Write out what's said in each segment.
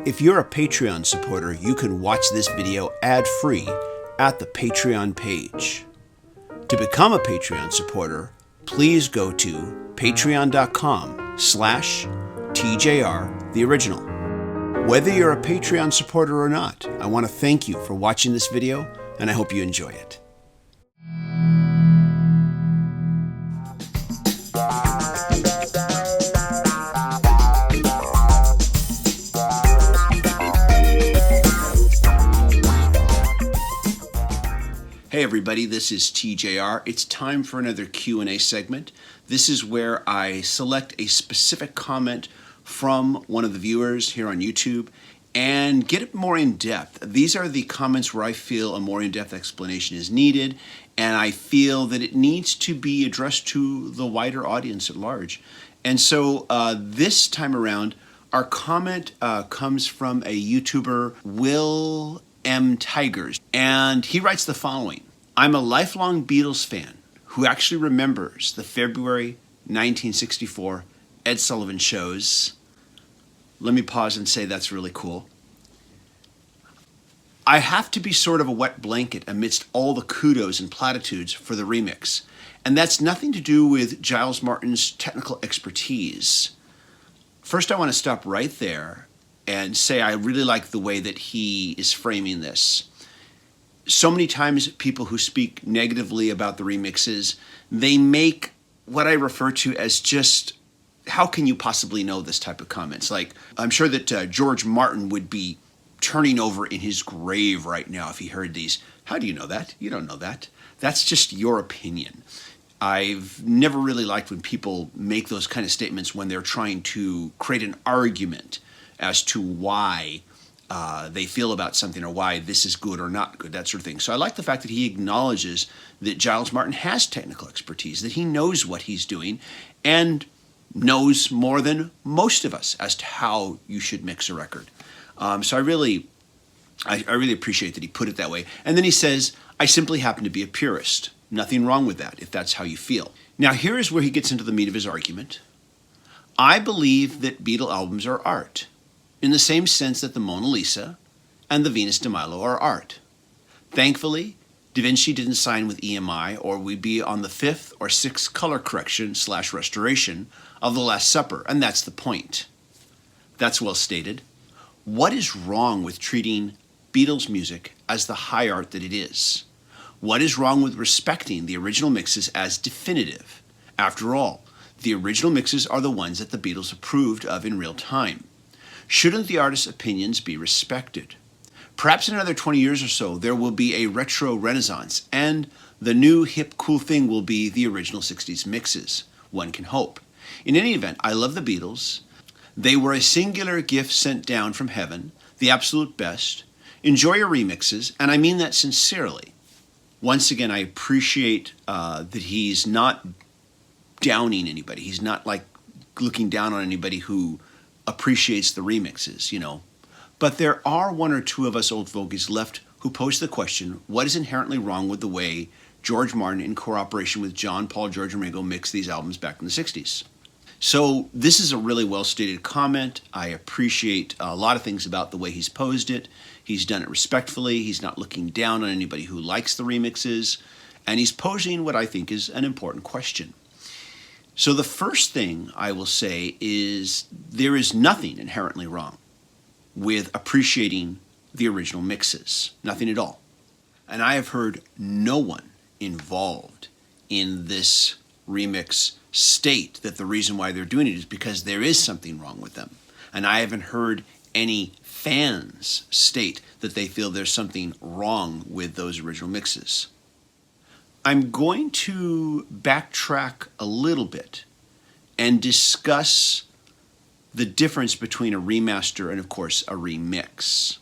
If you're a Patreon supporter, you can watch this video ad-free at the Patreon page. To become a Patreon supporter, please go to patreon.com/TJR the original. Whether you're a Patreon supporter or not, I want to thank you for watching this video, and I hope you enjoy it. Hey everybody, this is TJR. It's time for another Q&A segment. This is where I select a specific comment from one of the viewers here on YouTube and get it more in depth. These are the comments where I feel a more in-depth explanation is needed, and I feel that it needs to be addressed to the wider audience at large. And so this time around, our comment comes from a YouTuber, Will M. Tigers, and he writes the following. I'm a lifelong Beatles fan who actually remembers the February 1964 Ed Sullivan shows. Let me pause and say that's really cool. I have to be sort of a wet blanket amidst all the kudos and platitudes for the remix, and that's nothing to do with Giles Martin's technical expertise. First, I want to stop right there and say I really like the way that he is framing this. So many times people who speak negatively about the remixes, they make what I refer to as just, how can you possibly know this type of comments? Like, I'm sure that George Martin would be turning over in his grave right now if he heard these. How do you know that? You don't know that. That's just your opinion. I've never really liked when people make those kind of statements when they're trying to create an argument as to why they feel about something or why this is good or not good, that sort of thing. So I like the fact that he acknowledges that Giles Martin has technical expertise, that he knows what he's doing and knows more than most of us as to how you should mix a record. So I really appreciate that he put it that way. And then he says, I simply happen to be a purist. Nothing wrong with that if that's how you feel. Now here is where he gets into the meat of his argument. I believe that Beatle albums are art, in the same sense that the Mona Lisa and the Venus de Milo are art. Thankfully, Da Vinci didn't sign with EMI, or we'd be on the 5th or 6th color correction / restoration of The Last Supper, and that's the point. That's well stated. What is wrong with treating Beatles music as the high art that it is? What is wrong with respecting the original mixes as definitive? After all, the original mixes are the ones that the Beatles approved of in real time. Shouldn't the artist's opinions be respected? Perhaps in another 20 years or so, there will be a retro renaissance, and the new hip cool thing will be the original 60s mixes. One can hope. In any event, I love the Beatles. They were a singular gift sent down from heaven, the absolute best. Enjoy your remixes, and I mean that sincerely. Once again, I appreciate that he's not downing anybody. He's not like looking down on anybody who appreciates the remixes, you know. But there are one or two of us old fogies left who pose the question, what is inherently wrong with the way George Martin, in cooperation with John, Paul, George, and Ringo, mixed these albums back in the 60s? So this is a really well-stated comment. I appreciate a lot of things about the way he's posed it. He's done it respectfully. He's not looking down on anybody who likes the remixes. And he's posing what I think is an important question. So the first thing I will say is there is nothing inherently wrong with appreciating the original mixes. Nothing at all. And I have heard no one involved in this remix state that the reason why they're doing it is because there is something wrong with them. And I haven't heard any fans state that they feel there's something wrong with those original mixes. I'm going to backtrack a little bit and discuss the difference between a remaster and, of course, a remix.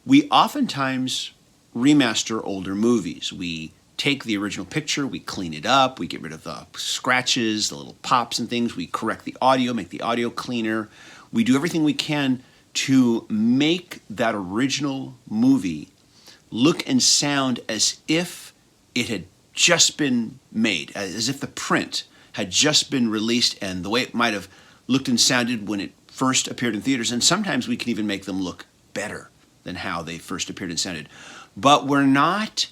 We oftentimes remaster older movies. We take the original picture, we clean it up, we get rid of the scratches, the little pops and things, we correct the audio, make the audio cleaner. We do everything we can to make that original movie look and sound as if it had just been made, as if the print had just been released and the way it might have looked and sounded when it first appeared in theaters, and sometimes we can even make them look better than how they first appeared and sounded. But we're not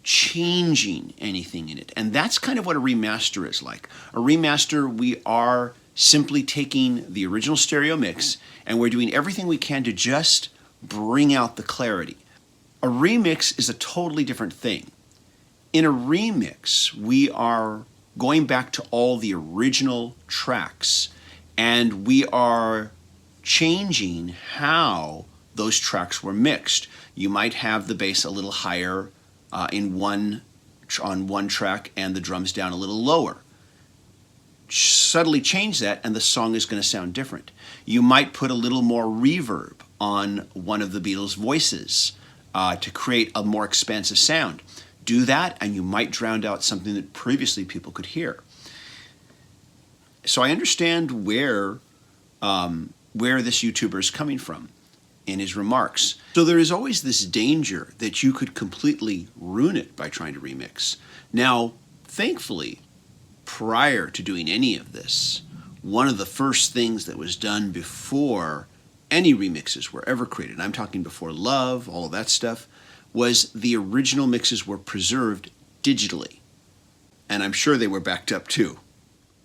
changing anything in it. And that's kind of what a remaster is like. A remaster, we are simply taking the original stereo mix and we're doing everything we can to just bring out the clarity. A remix is a totally different thing. In a remix, we are going back to all the original tracks and we are changing how those tracks were mixed. You might have the bass a little higher on one track and the drums down a little lower. Subtly change that and the song is going to sound different. You might put a little more reverb on one of the Beatles' voices to create a more expansive sound. Do that and you might drown out something that previously people could hear. So I understand where this YouTuber is coming from in his remarks. So there is always this danger that you could completely ruin it by trying to remix. Now, thankfully, prior to doing any of this, one of the first things that was done before any remixes were ever created, and I'm talking before Love, all of that stuff, was the original mixes were preserved digitally. And I'm sure they were backed up too.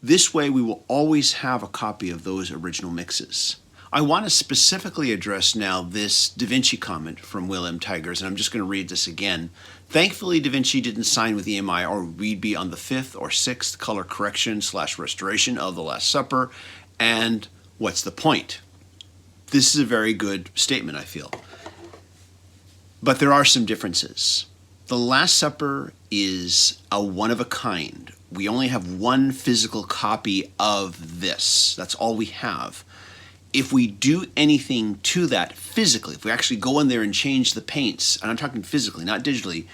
This way we will always have a copy of those original mixes. I want to specifically address now this Da Vinci comment from Will M. Tigers, and I'm just going to read this again. Thankfully, Da Vinci didn't sign with EMI or we'd be on the 5th or 6th color correction / restoration of The Last Supper, and what's the point? This is a very good statement, I feel. But there are some differences. The Last Supper is a one-of-a-kind. We only have one physical copy of this. That's all we have. If we do anything to that physically, if we actually go in there and change the paints, and I'm talking physically, not digitally,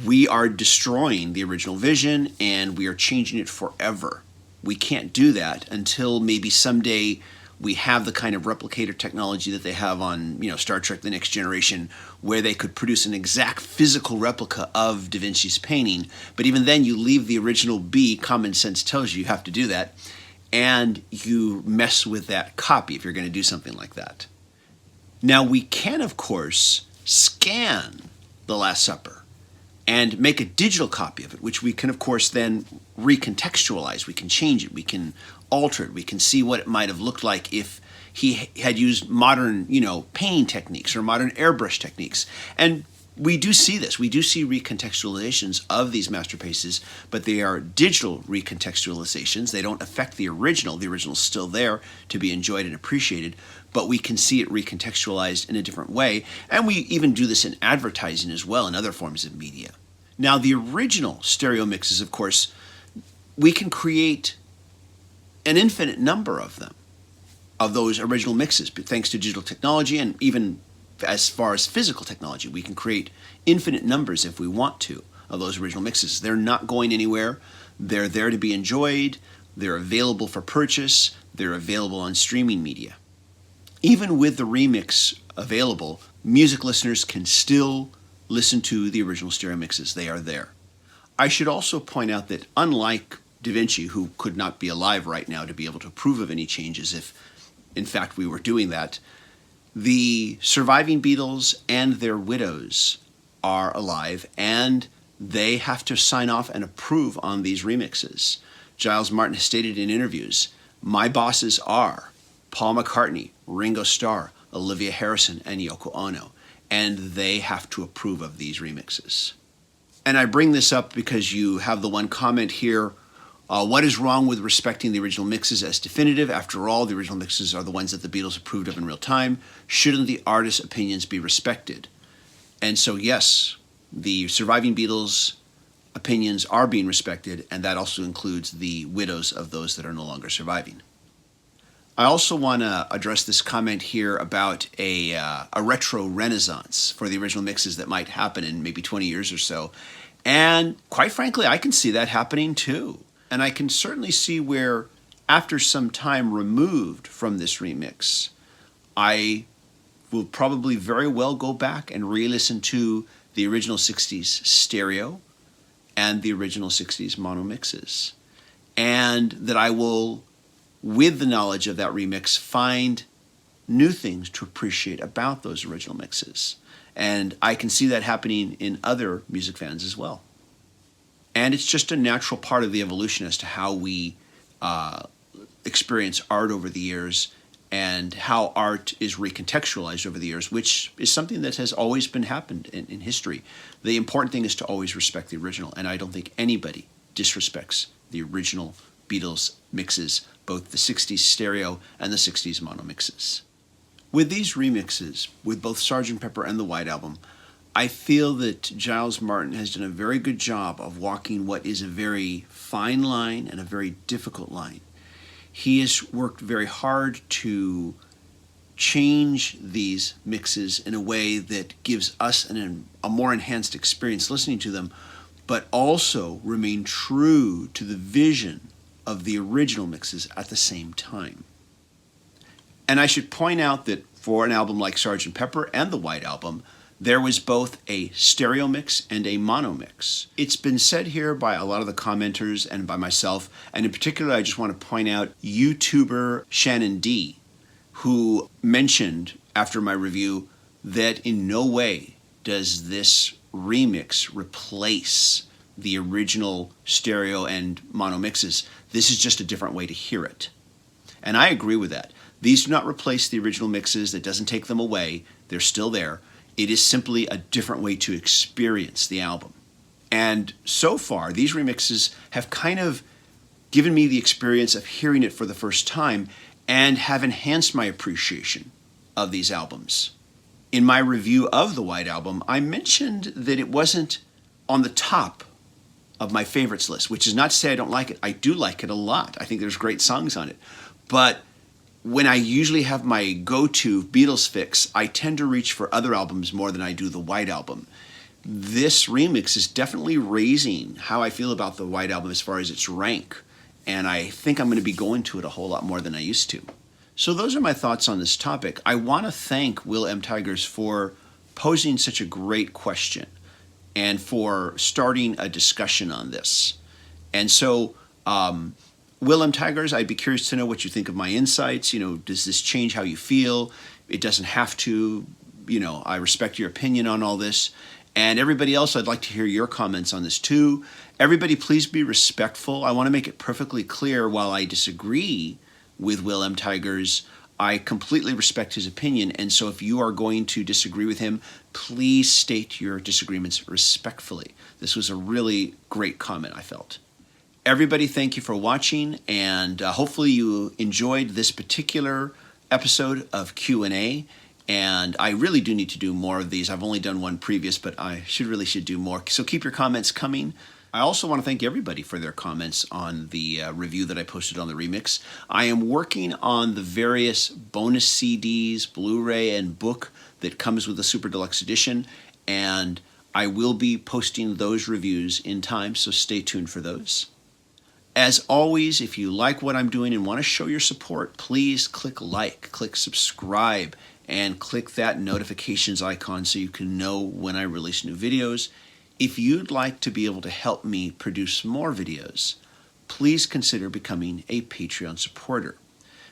we are destroying the original vision and we are changing it forever. We can't do that until maybe someday we have the kind of replicator technology that they have on, Star Trek The Next Generation, where they could produce an exact physical replica of Da Vinci's painting. But even then, you leave the original be. Common sense tells you have to do that. And you mess with that copy if you're going to do something like that. Now, we can, of course, scan The Last Supper and make a digital copy of it, which we can, of course, then recontextualize. We can change it. We can alter it. We can see what it might have looked like if he had used modern, painting techniques or modern airbrush techniques. And we do see this. We do see recontextualizations of these masterpieces, but they are digital recontextualizations. They don't affect the original. The original is still there to be enjoyed and appreciated, but we can see it recontextualized in a different way. And we even do this in advertising as well, in other forms of media. Now, the original stereo mixes, of course, we can create an infinite number of them, of those original mixes, thanks to digital technology and even as far as physical technology. We can create infinite numbers if we want to of those original mixes. They're not going anywhere. They're there to be enjoyed. They're available for purchase. They're available on streaming media. Even with the remix available, music listeners can still listen to the original stereo mixes. They are there. I should also point out that unlike Da Vinci, who could not be alive right now to be able to approve of any changes if, in fact, we were doing that, the surviving Beatles and their widows are alive, and they have to sign off and approve on these remixes. Giles Martin has stated in interviews, "My bosses are Paul McCartney, Ringo Starr, Olivia Harrison, and Yoko Ono, and they have to approve of these remixes." And I bring this up because you have the one comment here, what is wrong with respecting the original mixes as definitive? After all, the original mixes are the ones that the Beatles approved of in real time. Shouldn't the artist's opinions be respected? And so, yes, the surviving Beatles' opinions are being respected, and that also includes the widows of those that are no longer surviving. I also want to address this comment here about a retro renaissance for the original mixes that might happen in maybe 20 years or so. And quite frankly, I can see that happening too. And I can certainly see where, after some time removed from this remix, I will probably very well go back and re-listen to the original 60s stereo and the original 60s mono mixes. And that I will with the knowledge of that remix, find new things to appreciate about those original mixes. And I can see that happening in other music fans as well. And it's just a natural part of the evolution as to how we experience art over the years and how art is recontextualized over the years, which is something that has always been happened in history. The important thing is to always respect the original, and I don't think anybody disrespects the original Beatles mixes, both the 60s stereo and the 60s mono mixes. With these remixes, with both Sgt. Pepper and the White Album, I feel that Giles Martin has done a very good job of walking what is a very fine line and a very difficult line. He has worked very hard to change these mixes in a way that gives us a more enhanced experience listening to them, but also remain true to the vision of the original mixes at the same time. And I should point out that for an album like Sgt. Pepper and the White Album, there was both a stereo mix and a mono mix. It's been said here by a lot of the commenters and by myself, and in particular I just want to point out YouTuber Shannon D, who mentioned after my review that in no way does this remix replace the original stereo and mono mixes. This is just a different way to hear it. And I agree with that. These do not replace the original mixes. That doesn't take them away. They're still there. It is simply a different way to experience the album. And so far, these remixes have kind of given me the experience of hearing it for the first time and have enhanced my appreciation of these albums. In my review of the White Album, I mentioned that it wasn't on the top of my favorites list, which is not to say I don't like it. I do like it a lot. I think there's great songs on it. But when I usually have my go-to Beatles fix, I tend to reach for other albums more than I do the White Album. This remix is definitely raising how I feel about the White Album as far as its rank, and I think I'm going to be going to it a whole lot more than I used to. So those are my thoughts on this topic. I want to thank Will M. Tigers for posing such a great question and for starting a discussion on this. And so, Will M. Tigers, I'd be curious to know what you think of my insights. You know, does this change how you feel? It doesn't have to. You know, I respect your opinion on all this. And everybody else, I'd like to hear your comments on this too. Everybody, please be respectful. I want to make it perfectly clear, while I disagree with Will M. Tigers, I completely respect his opinion. And so if you are going to disagree with him, please state your disagreements respectfully. This was a really great comment, I felt. Everybody, thank you for watching, and hopefully you enjoyed this particular episode of Q&A. And I really do need to do more of these. I've only done one previous, but I really should do more. So keep your comments coming. I also want to thank everybody for their comments on the review that I posted on the remix. I am working on the various bonus CDs, Blu-ray, and book that comes with the Super Deluxe Edition, and I will be posting those reviews in time, so stay tuned for those. As always, if you like what I'm doing and want to show your support, please click like, click subscribe, and click that notifications icon so you can know when I release new videos. If you'd like to be able to help me produce more videos, please consider becoming a Patreon supporter.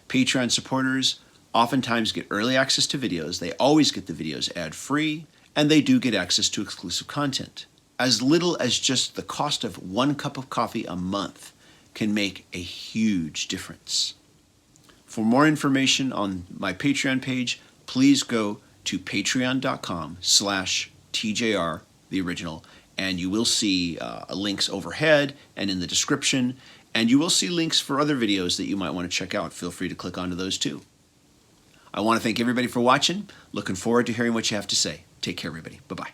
Patreon supporters oftentimes get early access to videos, they always get the videos ad-free, and they do get access to exclusive content. As little as just the cost of 1 cup of coffee a month can make a huge difference. For more information on my Patreon page, please go to patreon.com/TJR, the original, and you will see links overhead and in the description, and you will see links for other videos that you might want to check out. Feel free to click onto those too. I want to thank everybody for watching. Looking forward to hearing what you have to say. Take care, everybody. Bye-bye.